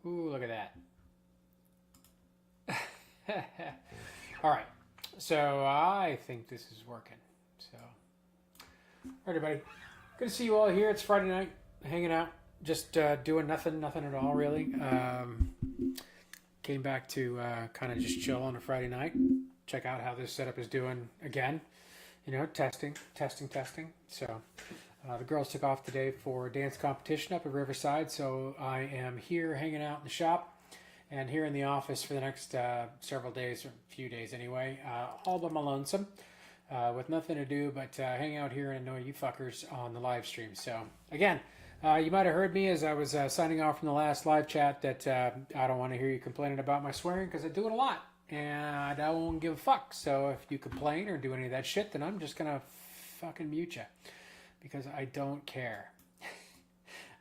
Ooh, look at that. All right. So I think this is working. So, all right, everybody. Good to see you all here. It's Friday night, hanging out, just doing nothing at all, really. Came back to kind of just chill on a Friday night, check out how this setup is doing again. You know, testing. So the girls took off today for a dance competition up at Riverside, so I am here hanging out in the shop and here in the office for the next several days, or a few days anyway, all by my lonesome, with nothing to do but hang out here and annoy you fuckers on the live stream. So again, you might have heard me as I was signing off from the last live chat that I don't want to hear you complaining about my swearing because I do it a lot and I don't give a fuck. So if you complain or do any of that shit, then I'm just gonna fucking mute you because I don't care.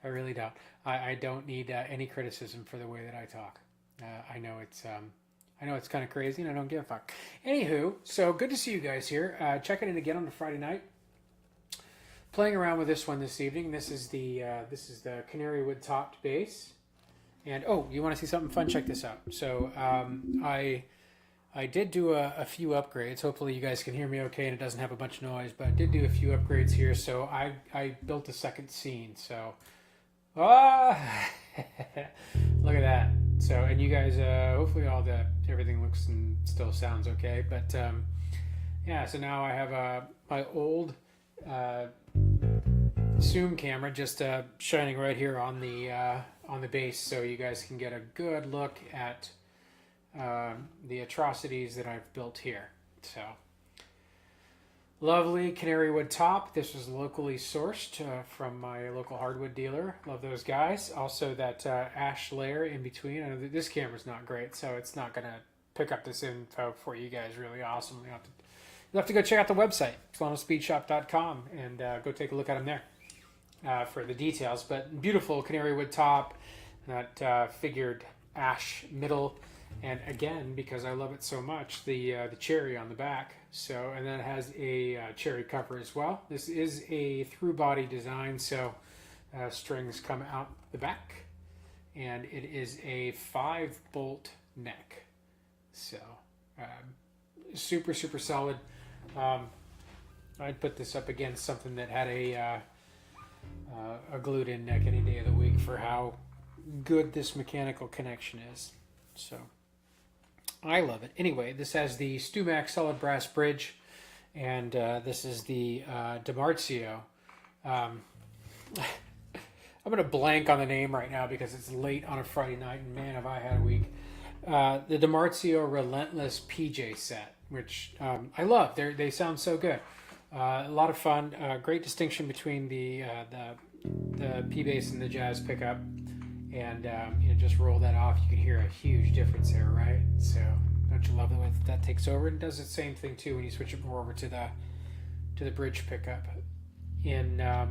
I really don't. I don't need any criticism for the way that I talk. I know it's kind of crazy, and I don't give a fuck. Anywho, so good to see you guys here. Checking in again on a Friday night. Playing around with this one this evening. This is the canary wood topped bass. And oh, you want to see something fun? Check this out. So I did do a few upgrades. Hopefully you guys can hear me okay and it doesn't have a bunch of noise. But I did do a few upgrades here. So I built a second scene. So look at that. So, and you guys, hopefully everything looks and still sounds okay. But yeah, so now I have my old zoom camera just shining right here on the base, so you guys can get a good look at the atrocities that I've built here. So, lovely canary wood top. This was locally sourced from my local hardwood dealer. Love those guys. Also that ash layer in between. I know that this camera's not great, so it's not going to pick up this info for you guys really awesome. You'll have to go check out the website, solanospeedshop.com, and go take a look at them there for the details. But beautiful canary wood top, that figured ash middle, and again, because I love it so much, the cherry on the back. So, and then it has a cherry cover as well. This is a through body design, so strings come out the back, and it is a 5-bolt neck. So super solid. I'd put this up against something that had a glued in neck any day of the week for how good this mechanical connection is. So I love it. Anyway, this has the Stumac solid brass bridge, and this is the DiMarzio. I'm going to blank on the name right now because it's late on a Friday night, and man, have I had a week. The DiMarzio Relentless PJ set, which I love. They sound so good. A lot of fun. Great distinction between the P bass and the jazz pickup, and just roll that off. You can hear a huge difference there, right? So don't you love the way that takes over? And does the same thing too when you switch it more over to the bridge pickup. In of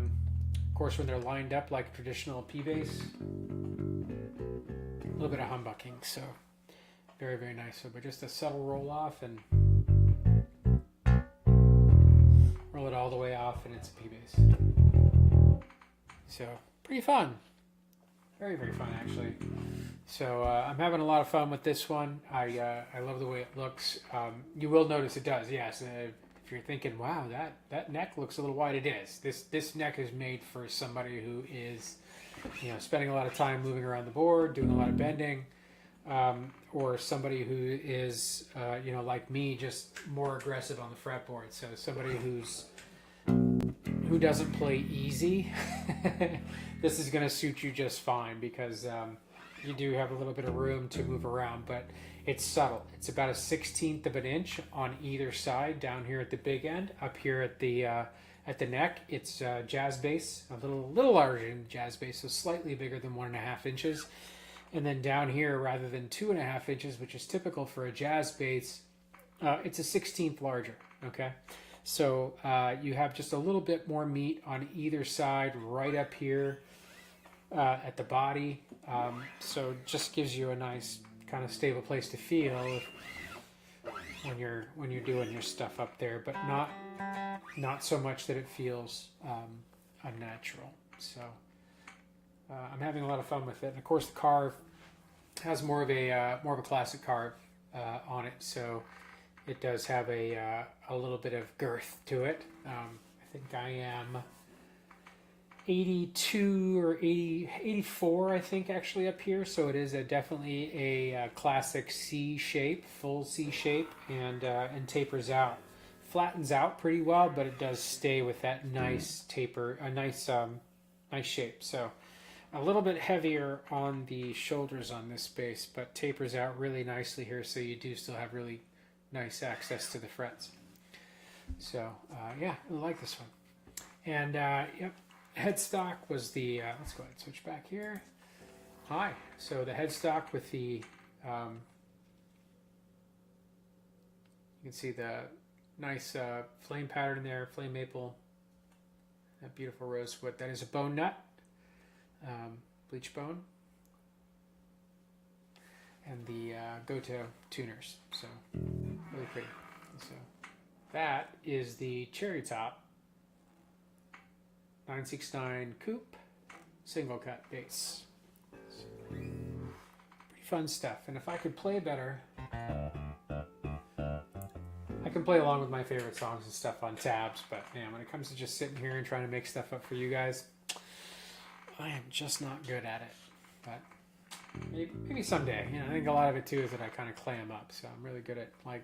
course, when they're lined up like traditional P bass, a little bit of humbucking. So very nice. So, but just a subtle roll off and roll it all the way off, and it's a P bass. So pretty fun. Very fun, actually. So I'm having a lot of fun with this one. I love the way it looks. You will notice it does, yes. If you're thinking, wow, that neck looks a little wide, it is. This neck is made for somebody who is, spending a lot of time moving around the board, doing a lot of bending, or somebody who is, like me, just more aggressive on the fretboard. So somebody who doesn't play easy, this is going to suit you just fine because you do have a little bit of room to move around, but it's subtle. It's about a 1/16 of an inch on either side down here at the big end. Up here at the neck, it's jazz bass, a little larger than jazz bass, so slightly bigger than 1.5 inches. And then down here, rather than 2.5 inches, which is typical for a jazz bass, it's a 1/16 larger. Okay. So you have just a little bit more meat on either side, right up here at the body. So it just gives you a nice kind of stable place to feel when you're doing your stuff up there, but not so much that it feels unnatural. So I'm having a lot of fun with it. And of course, the car has more of a classic carve on it, so it does have a little bit of girth to it. I think I am 82 or 80, 84, I think, actually up here. So it is definitely a classic C shape, full C shape, and tapers out, flattens out pretty well, but it does stay with that nice taper, a nice shape. So a little bit heavier on the shoulders on this bass, but tapers out really nicely here, so you do still have really nice access to the frets. So yeah, I like this one. And yep, headstock was the, let's go ahead and switch back here. Hi. So the headstock with the, you can see the nice flame pattern there, flame maple, that beautiful rosewood. That is a bone nut, bleach bone, and the Goto tuners. So really pretty. So that is the Cherry Top 969 Coupe single cut bass. So, pretty fun stuff. And if I could play better, I can play along with my favorite songs and stuff on tabs, but man, when it comes to just sitting here and trying to make stuff up for you guys, I am just not good at it. But maybe someday. You know, I think a lot of it too is that I kind of clam up, so I'm really good at like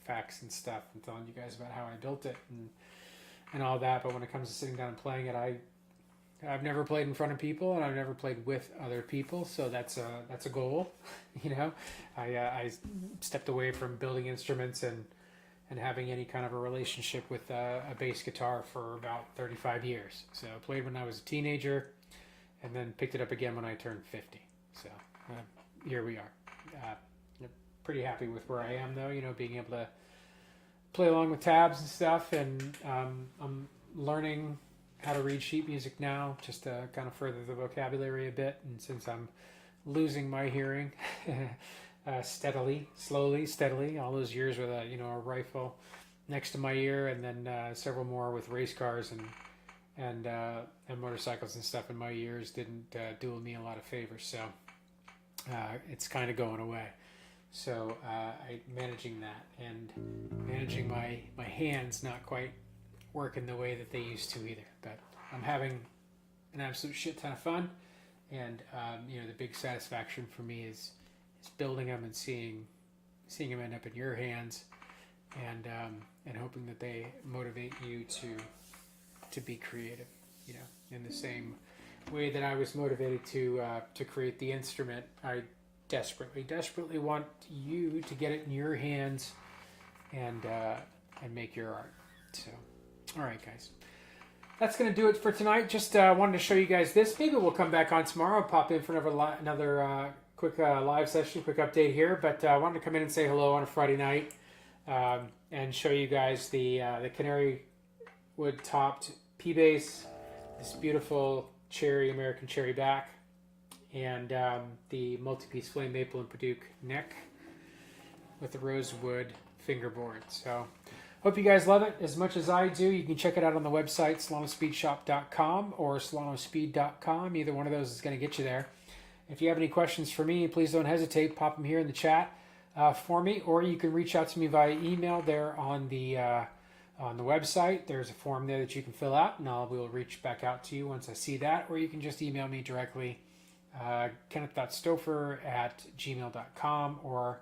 facts and stuff and telling you guys about how I built it and all that. But when it comes to sitting down and playing it, I've never played in front of people, and I've never played with other people, so that's a goal. You know, I stepped away from building instruments and having any kind of a relationship with a bass guitar for about 35 years. So I played when I was a teenager, and then picked it up again when I turned 50. So here we are. Pretty happy with where I am, though. You know, being able to play along with tabs and stuff, and I'm learning how to read sheet music now, just to kind of further the vocabulary a bit. And since I'm losing my hearing steadily, all those years with a rifle next to my ear, and then several more with race cars and motorcycles and stuff in my ears didn't do me a lot of favors. So it's kind of going away. So I managing that, and managing my hands not quite working the way that they used to either. But I'm having an absolute shit ton of fun, and the big satisfaction for me is building them and seeing them end up in your hands, and hoping that they motivate you to be creative. You know, in the same way that I was motivated to create the instrument, I desperately want you to get it in your hands and make your art. So, all right, guys, that's going to do it for tonight. Just wanted to show you guys this. Maybe we'll come back on tomorrow, pop in for another quick live session, quick update here. But I wanted to come in and say hello on a Friday night and show you guys the canary wood topped P bass, this beautiful American cherry back, and the multi-piece flame maple and Paduke neck with the rosewood fingerboard. So hope you guys love it as much as I do. You can check it out on the website, SolanoSpeedShop.com or SolanoSpeed.com. Either one of those is going to get you there. If you have any questions for me, please don't hesitate. Pop them here in the chat for me, or you can reach out to me via email there on the website. There's a form there that you can fill out, and we'll reach back out to you once I see that, or you can just email me directly, kenneth.stouffer@gmail.com or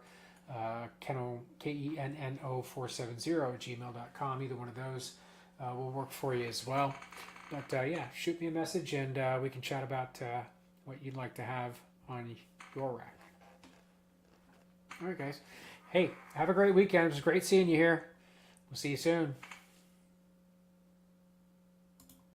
kenno470@gmail.com. Either one of those will work for you as well. But yeah, shoot me a message, and we can chat about what you'd like to have on your rack. All right, guys. Hey, have a great weekend. It was great seeing you here. We'll see you soon.